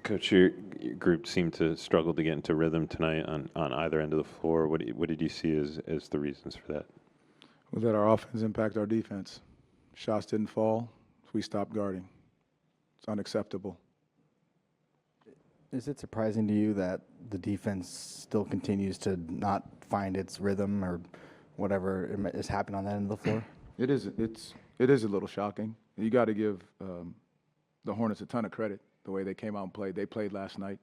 Coach, your group seemed to struggle to get into rhythm tonight on either end of the floor. What did you see as the reasons for that? We let our offense impact our defense. Shots didn't fall, so we stopped guarding. It's unacceptable. Is it surprising to you that the defense still continues to not find its rhythm or whatever is happening on that end of the floor? It is a little shocking. You got to give the Hornets a ton of credit the way they came out and played. They played last night.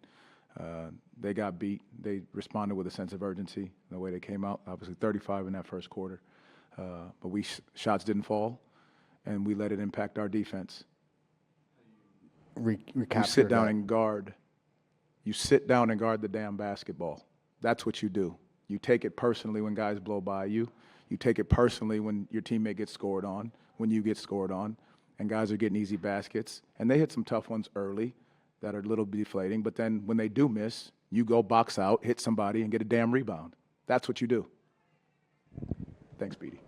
They got beat. They responded with a sense of urgency the way they came out. Obviously 35 in that first quarter. But shots didn't fall, and we let it impact our defense. You sit down and guard. You sit down and guard the damn basketball. That's what you do. You take it personally when guys blow by you. You take it personally when your teammate gets scored on, when you get scored on, and guys are getting easy baskets. And they hit some tough ones early that are a little deflating, but then when they do miss, you go box out, hit somebody, and get a damn rebound. That's what you do. Thanks, Beatty.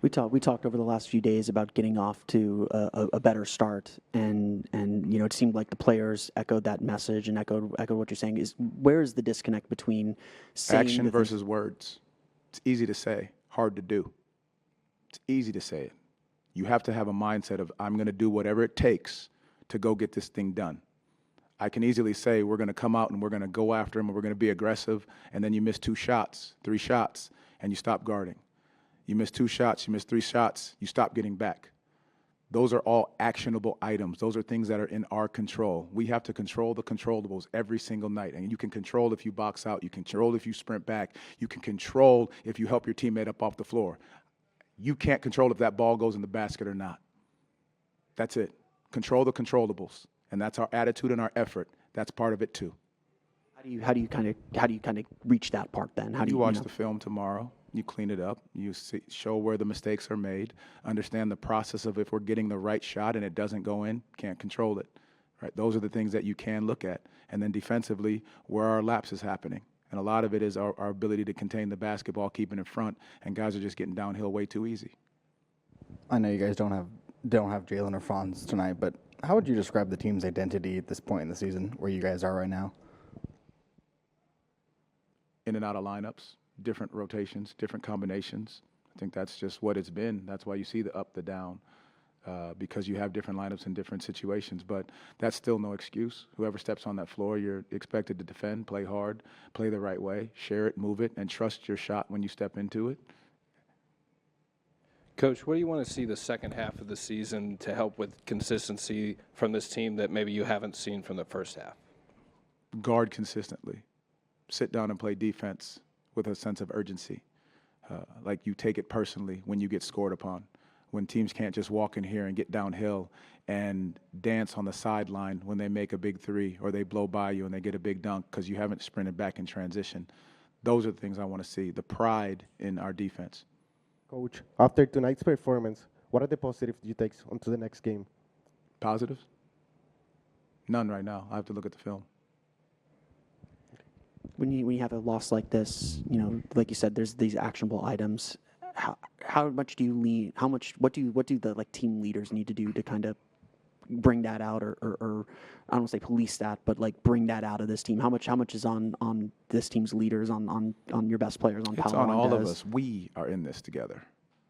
We talked over the last few days about getting off to a better start, and you know, it seemed like the players echoed that message and echoed what you're saying. Where is the disconnect between saying action versus words? It's easy to say, hard to do. It's easy to say it. You have to have a mindset of, I'm going to do whatever it takes to go get this thing done. I can easily say we're going to come out and we're going to go after him and we're going to be aggressive, and then you miss 2 shots, 3 shots, and you stop guarding. You miss 2 shots, you miss 3 shots, you stop getting back. Those are all actionable items. Those are things that are in our control. We have to control the controllables every single night. And you can control if you box out. You can control if you sprint back. You can control if you help your teammate up off the floor. You can't control if that ball goes in the basket or not. That's it. Control the controllables. And that's our attitude and our effort. That's part of it too. How do you kind of reach that part then? How do you watch the film tomorrow? You clean it up. You show where the mistakes are made. Understand the process of if we're getting the right shot and it doesn't go in, can't control it. Right? Those are the things that you can look at. And then defensively, where our lapse is happening. And a lot of it is our ability to contain the basketball, keeping in front, and guys are just getting downhill way too easy. I know you guys don't have Jalen or Franz tonight, but how would you describe the team's identity at this point in the season, where you guys are right now? In and out of lineups. Different rotations, different combinations. I think that's just what it's been. That's why you see the up, the down, because you have different lineups in different situations. But that's still no excuse. Whoever steps on that floor, you're expected to defend, play hard, play the right way, share it, move it, and trust your shot when you step into it. Coach, what do you want to see the second half of the season to help with consistency from this team that maybe you haven't seen from the first half? Guard consistently. Sit down and play defense with a sense of urgency. Like you take it personally when you get scored upon. When teams can't just walk in here and get downhill and dance on the sideline when they make a big 3 or they blow by you and they get a big dunk because you haven't sprinted back in transition. Those are the things I want to see, the pride in our defense. Coach, after tonight's performance, what are the positives you take onto the next game? Positives? None right now. I have to look at the film. When you have a loss like this, you know, like you said, there's these actionable items. How much do you lean? What do the team leaders need to do to kind of bring that out, or I don't want to say police that, but like bring that out of this team? How much is on this team's leaders, on your best players, on Paolo? It's on all of us. We are in this together.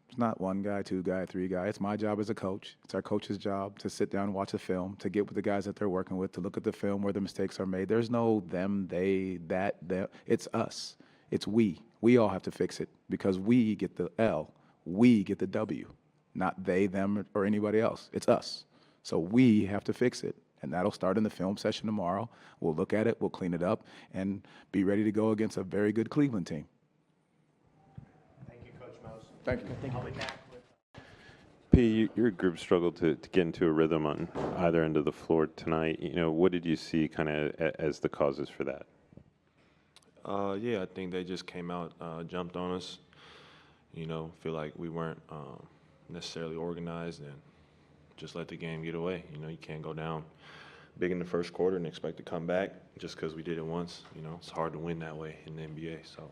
It's not 1 guy, 2 guy, 3 guy. It's my job as a coach. It's our coach's job to sit down and watch the film, to get with the guys that they're working with, to look at the film where the mistakes are made. There's no them, they, that, them. It's us. It's we. We all have to fix it because we get the L. We get the W. Not they, them, or anybody else. It's us. So we have to fix it. And that'll start in the film session tomorrow. We'll look at it, we'll clean it up, and be ready to go against a very good Cleveland team. Thank you. P, your group struggled to get into a rhythm on either end of the floor tonight. You know, what did you see kind of as the causes for that? Yeah, I think they just came out, jumped on us. You know, feel like we weren't necessarily organized and just let the game get away. You know, you can't go down big in the first quarter and expect to come back just because we did it once. You know, it's hard to win that way in the NBA. So,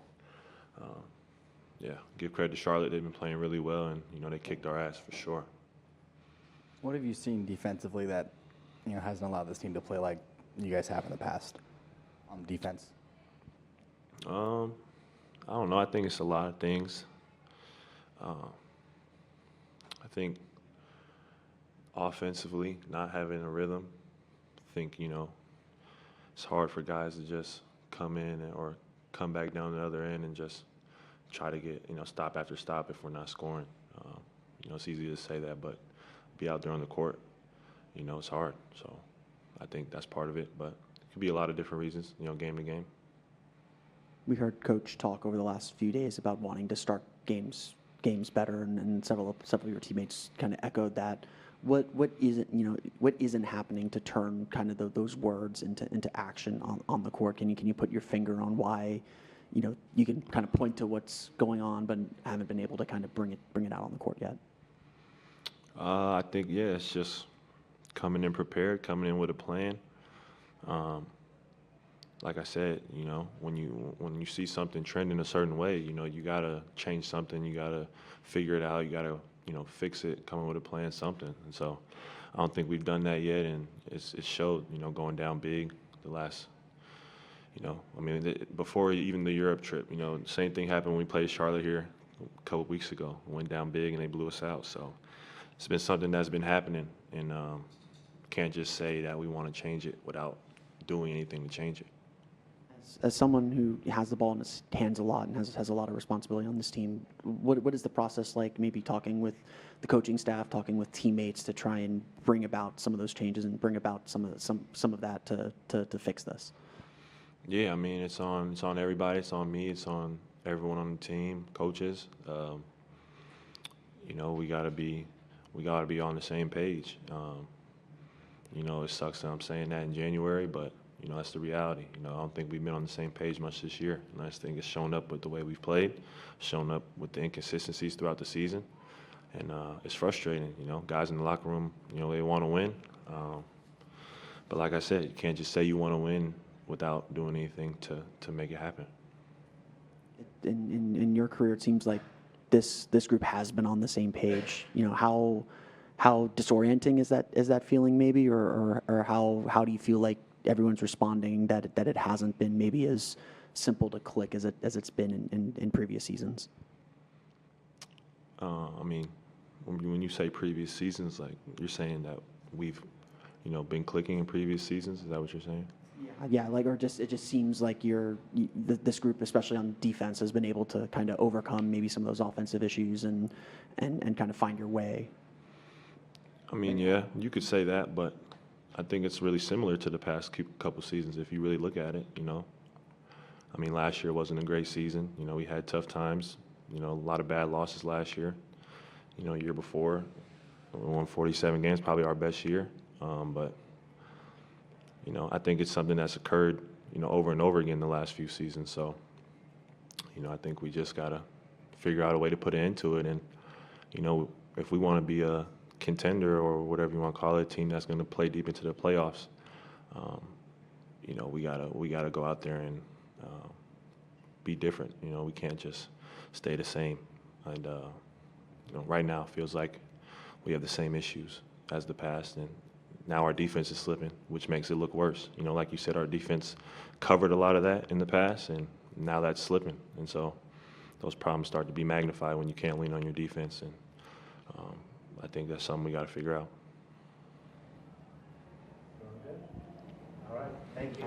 yeah, give credit to Charlotte. They've been playing really well, and, you know, they kicked our ass for sure. What have you seen defensively that, you know, hasn't allowed this team to play like you guys have in the past on defense? I don't know. I think it's a lot of things. I think offensively, not having a rhythm. I think, it's hard for guys to just come in or come back down the other end and just try to get, stop after stop if we're not scoring. It's easy to say that, but be out there on the court, it's hard. So I think that's part of it, but it could be a lot of different reasons, game to game. We heard Coach talk over the last few days about wanting to start games better, and several of your teammates kind of echoed that. What isn't happening to turn kind of those words into action on the court? Can you put your finger on why, you can kind of point to what's going on, but haven't been able to kind of bring it out on the court yet? I think, it's just coming in prepared, coming in with a plan. Like I said, when you see something trending a certain way, you gotta change something, you gotta figure it out, you gotta fix it, come up with a plan, something. And so I don't think we've done that yet, and it showed, going down big the last, before even the Europe trip, same thing happened when we played Charlotte here a couple weeks ago. We went down big and they blew us out. So it's been something that's been happening, and can't just say that we want to change it without doing anything to change it. As someone who has the ball in his hands a lot and has a lot of responsibility on this team, what is the process like? Maybe talking with the coaching staff, talking with teammates to try and bring about some of those changes and bring about some of that to fix this. Yeah, it's on everybody. It's on me. It's on everyone on the team, coaches. We gotta be on the same page. It sucks that I'm saying that in January, but that's the reality. I don't think we've been on the same page much this year. And I just think it's shown up with the way we've played, shown up with the inconsistencies throughout the season. And it's frustrating, guys in the locker room, they want to win. But like I said, you can't just say you want to win without doing anything to make it happen. In your career, it seems like this group has been on the same page. How disorienting is that feeling maybe, or how do you feel like everyone's responding that it hasn't been maybe as simple to click as it's been in previous seasons? When you say previous seasons, like you're saying that we've, been clicking in previous seasons. Is that what you're saying? Yeah, it just seems like this group, especially on defense, has been able to kind of overcome maybe some of those offensive issues and kind of find your way. Yeah, you could say that, but I think it's really similar to the past couple seasons if you really look at it, last year wasn't a great season. We had tough times, a lot of bad losses last year. Year before, we won 47 games, probably our best year. But I think it's something that's occurred, over and over again the last few seasons. So, I think we just got to figure out a way to put an end to it. And, if we want to be a contender or whatever you want to call it, a team that's going to play deep into the playoffs, we gotta go out there and be different. We can't just stay the same. And right now it feels like we have the same issues as the past, and now our defense is slipping, which makes it look worse. Like you said, our defense covered a lot of that in the past, and now that's slipping. And so those problems start to be magnified when you can't lean on your defense. And I think that's something we got to figure out. All right. Thank you.